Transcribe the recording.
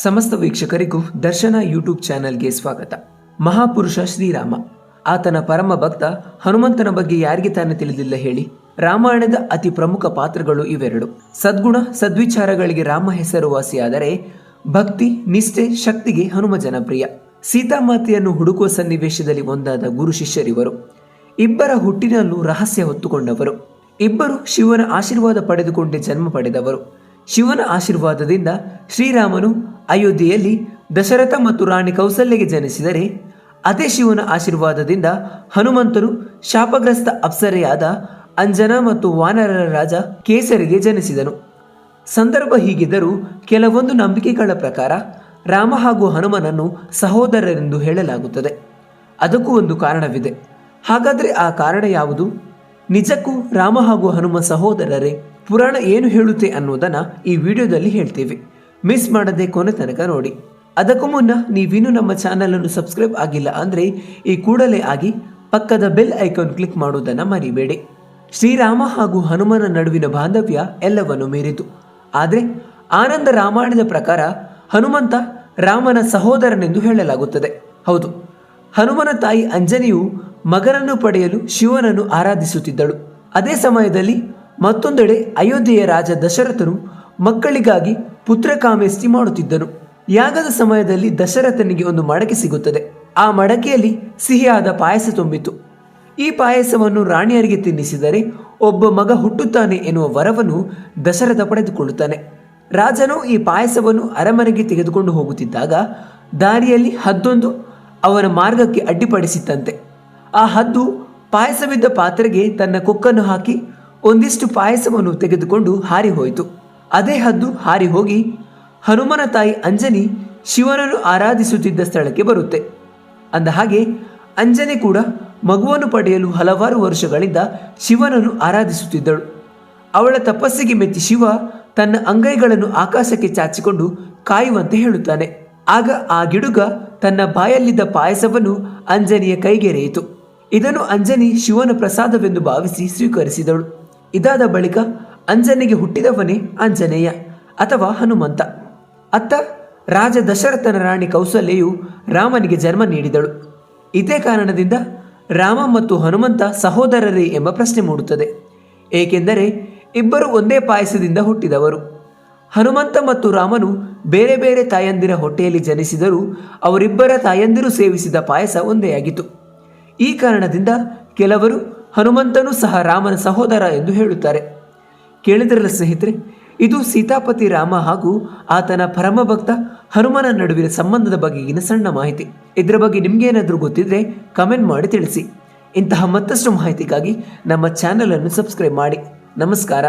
ಸಮಸ್ತ ವೀಕ್ಷಕರಿಗೂ ದರ್ಶನ ಯೂಟ್ಯೂಬ್ ಚಾನೆಲ್ಗೆ ಸ್ವಾಗತ. ಮಹಾಪುರುಷ ಶ್ರೀರಾಮ, ಆತನ ಪರಮ ಭಕ್ತ ಹನುಮಂತನ ಬಗ್ಗೆ ಯಾರಿಗೆ ತಾನೇ ತಿಳಿದಿಲ್ಲ ಹೇಳಿ. ರಾಮಾಯಣದ ಅತಿ ಪ್ರಮುಖ ಪಾತ್ರಗಳು ಇವೆರಡು. ಸದ್ಗುಣ ಸದ್ವಿಚಾರಗಳಿಗೆ ರಾಮ ಹೆಸರುವಾಸಿಯಾದರೆ ಭಕ್ತಿ ನಿಷ್ಠೆ ಶಕ್ತಿಗೆ ಹನುಮ ಜನಪ್ರಿಯ. ಸೀತಾಮಾತೆಯನ್ನು ಹುಡುಕುವ ಸನ್ನಿವೇಶದಲ್ಲಿ ಒಂದಾದ ಗುರು ಶಿಷ್ಯರಿವರು. ಇಬ್ಬರ ಹುಟ್ಟಿನಲ್ಲೂ ರಹಸ್ಯ ಹೊತ್ತುಕೊಂಡವರು. ಇಬ್ಬರು ಶಿವನ ಆಶೀರ್ವಾದ ಪಡೆದುಕೊಂಡೇ ಜನ್ಮ ಪಡೆದವರು. ಶಿವನ ಆಶೀರ್ವಾದದಿಂದ ಶ್ರೀರಾಮನು ಅಯೋಧ್ಯೆಯಲ್ಲಿ ದಶರಥ ಮತ್ತು ರಾಣಿ ಕೌಸಲ್ಯಗೆ ಜನಿಸಿದರೆ, ಅದೇ ಶಿವನ ಆಶೀರ್ವಾದದಿಂದ ಹನುಮಂತನು ಶಾಪಗ್ರಸ್ತ ಅಪ್ಸರೆಯಾದ ಅಂಜನಾ ಮತ್ತು ವಾನರರ ರಾಜ ಕೇಸರಿಗೆ ಜನಿಸಿದನು. ಸಂದರ್ಭ ಹೀಗಿದ್ದರೂ ಕೆಲವೊಂದು ನಂಬಿಕೆಗಳ ಪ್ರಕಾರ ರಾಮ ಹಾಗೂ ಹನುಮನನ್ನು ಸಹೋದರರೆಂದು ಹೇಳಲಾಗುತ್ತದೆ. ಅದಕ್ಕೂ ಒಂದು ಕಾರಣವಿದೆ. ಹಾಗಾದರೆ ಆ ಕಾರಣ ಯಾವುದು? ನಿಜಕ್ಕೂ ರಾಮ ಹಾಗೂ ಹನುಮ ಸಹೋದರರೇ? ಪುರಾಣ ಏನು ಹೇಳುತ್ತೆ ಅನ್ನೋದನ್ನ ಈ ವಿಡಿಯೋದಲ್ಲಿ ಹೇಳ್ತೀವಿ. ಮಿಸ್ ಮಾಡದೆ ಕೊನೆ ತನಕ ನೋಡಿ. ಅದಕ್ಕೂ ಮುನ್ನ ನೀವಿನ್ನೂ ನಮ್ಮ ಚಾನಲ್ ಅನ್ನು ಸಬ್ಸ್ಕ್ರೈಬ್ ಆಗಿಲ್ಲ ಅಂದ್ರೆ ಈ ಕೂಡಲೇ ಆಗಿ ಪಕ್ಕದ ಬೆಲ್ ಐಕಾನ್ ಕ್ಲಿಕ್ ಮಾಡುವುದನ್ನು ಮರಿಬೇಡಿ. ಶ್ರೀರಾಮ ಹಾಗೂ ಹನುಮನ ನಡುವಿನ ಬಾಂಧವ್ಯ ಎಲ್ಲವನ್ನು ಮೀರಿತು. ಆದರೆ ಆನಂದ ರಾಮಾಯಣದ ಪ್ರಕಾರ ಹನುಮಂತ ರಾಮನ ಸಹೋದರನೆಂದು ಹೇಳಲಾಗುತ್ತದೆ. ಹೌದು, ಹನುಮನ ತಾಯಿ ಅಂಜನಿಯು ಮಗನನ್ನು ಪಡೆಯಲು ಶಿವನನ್ನು ಆರಾಧಿಸುತ್ತಿದ್ದಳು. ಅದೇ ಸಮಯದಲ್ಲಿ ಮತ್ತೊಂದೆಡೆ ಅಯೋಧ್ಯೆಯ ರಾಜ ದಶರಥನು ಮಕ್ಕಳಿಗಾಗಿ ಪುತ್ರಕಾಮೇಷ್ಟಿ ಮಾಡುತ್ತಿದ್ದನು. ಯಾಗದ ಸಮಯದಲ್ಲಿ ದಶರಥನಿಗೆ ಒಂದು ಮಡಕೆ ಸಿಗುತ್ತದೆ. ಆ ಮಡಕೆಯಲ್ಲಿ ಸಿಹಿಯಾದ ಪಾಯಸ ತುಂಬಿತು. ಈ ಪಾಯಸವನ್ನು ರಾಣಿಯರಿಗೆ ತಿನ್ನಿಸಿದರೆ ಒಬ್ಬ ಮಗ ಹುಟ್ಟುತ್ತಾನೆ ಎನ್ನುವ ವರವನ್ನು ದಶರಥ ಪಡೆದುಕೊಳ್ಳುತ್ತಾನೆ. ರಾಜನು ಈ ಪಾಯಸವನ್ನು ಅರಮನೆಗೆ ತೆಗೆದುಕೊಂಡು ಹೋಗುತ್ತಿದ್ದಾಗ ದಾರಿಯಲ್ಲಿ ಹದ್ದೊಂದು ಅವನ ಮಾರ್ಗಕ್ಕೆ ಅಡ್ಡಿಪಡಿಸಿತ್ತಂತೆ. ಆ ಹದ್ದು ಪಾಯಸವಿದ್ದ ಪಾತ್ರೆಗೆ ತನ್ನ ಕೊಕ್ಕನ್ನು ಹಾಕಿ ಒಂದಿಷ್ಟು ಪಾಯಸವನ್ನು ತೆಗೆದುಕೊಂಡು ಹಾರಿ ಹೋಯಿತು. ಅದೇ ಹದ್ದು ಹಾರಿ ಹೋಗಿ ಹನುಮನ ತಾಯಿ ಅಂಜನಿ ಶಿವನನ್ನು ಆರಾಧಿಸುತ್ತಿದ್ದ ಸ್ಥಳಕ್ಕೆ ಬರುತ್ತೆ. ಅಂದ ಹಾಗೆ ಅಂಜನಿ ಕೂಡ ಮಗುವನ್ನು ಪಡೆಯಲು ಹಲವಾರು ವರ್ಷಗಳಿಂದ ಶಿವನನ್ನು ಆರಾಧಿಸುತ್ತಿದ್ದಳು. ಅವಳ ತಪಸ್ಸಿಗೆ ಮೆಚ್ಚಿ ಶಿವ ತನ್ನ ಅಂಗೈಗಳನ್ನು ಆಕಾಶಕ್ಕೆ ಚಾಚಿಕೊಂಡು ಕಾಯುವಂತೆ ಹೇಳುತ್ತಾನೆ. ಆಗ ಆ ಗಿಡುಗ ತನ್ನ ಬಾಯಲ್ಲಿದ್ದ ಪಾಯಸವನ್ನು ಅಂಜನಿಯ ಕೈಗೆರೆಯಿತು. ಇದನ್ನು ಅಂಜನಿ ಶಿವನ ಪ್ರಸಾದವೆಂದು ಭಾವಿಸಿ ಸ್ವೀಕರಿಸಿದಳು. ಇದಾದ ಬಳಿಕ ಅಂಜನಿಗೆ ಹುಟ್ಟಿದವನೇ ಆಂಜನೇಯ ಅಥವಾ ಹನುಮಂತ. ಅತ್ತ ರಾಜ ದಶರಥನ ರಾಣಿ ಕೌಸಲ್ಯೆಯು ರಾಮನಿಗೆ ಜನ್ಮ ನೀಡಿದಳು. ಇದೇ ಕಾರಣದಿಂದ ರಾಮ ಮತ್ತು ಹನುಮಂತ ಸಹೋದರರೇ ಎಂಬ ಪ್ರಶ್ನೆ ಮೂಡುತ್ತದೆ. ಏಕೆಂದರೆ ಇಬ್ಬರು ಒಂದೇ ಪಾಯಸದಿಂದ ಹುಟ್ಟಿದವರು. ಹನುಮಂತ ಮತ್ತು ರಾಮನು ಬೇರೆ ಬೇರೆ ತಾಯಂದಿರ ಹೊಟ್ಟೆಯಲ್ಲಿ ಜನಿಸಿದರೂ ಅವರಿಬ್ಬರ ತಾಯಂದಿರು ಸೇವಿಸಿದ ಪಾಯಸ ಒಂದೇ ಆಗಿತ್ತು. ಈ ಕಾರಣದಿಂದ ಕೆಲವರು ಹನುಮಂತನೂ ಸಹ ರಾಮನ ಸಹೋದರ ಎಂದು ಹೇಳುತ್ತಾರೆ. ಕೇಳಿದ್ರಲ್ಲ ಸ್ನೇಹಿತರೆ, ಇದು ಸೀತಾಪತಿ ರಾಮ ಹಾಗೂ ಆತನ ಪರಮಭಕ್ತ ಹನುಮನ ನಡುವಿನ ಸಂಬಂಧದ ಬಗೆಗಿನ ಸಣ್ಣ ಮಾಹಿತಿ. ಇದರ ಬಗ್ಗೆ ನಿಮ್ಗೇನಾದರೂ ಗೊತ್ತಿದ್ರೆ ಕಮೆಂಟ್ ಮಾಡಿ ತಿಳಿಸಿ. ಇಂತಹ ಮತ್ತಷ್ಟು ಮಾಹಿತಿಗಾಗಿ ನಮ್ಮ ಚಾನಲ್ ಅನ್ನು ಸಬ್ಸ್ಕ್ರೈಬ್ ಮಾಡಿ. ನಮಸ್ಕಾರ.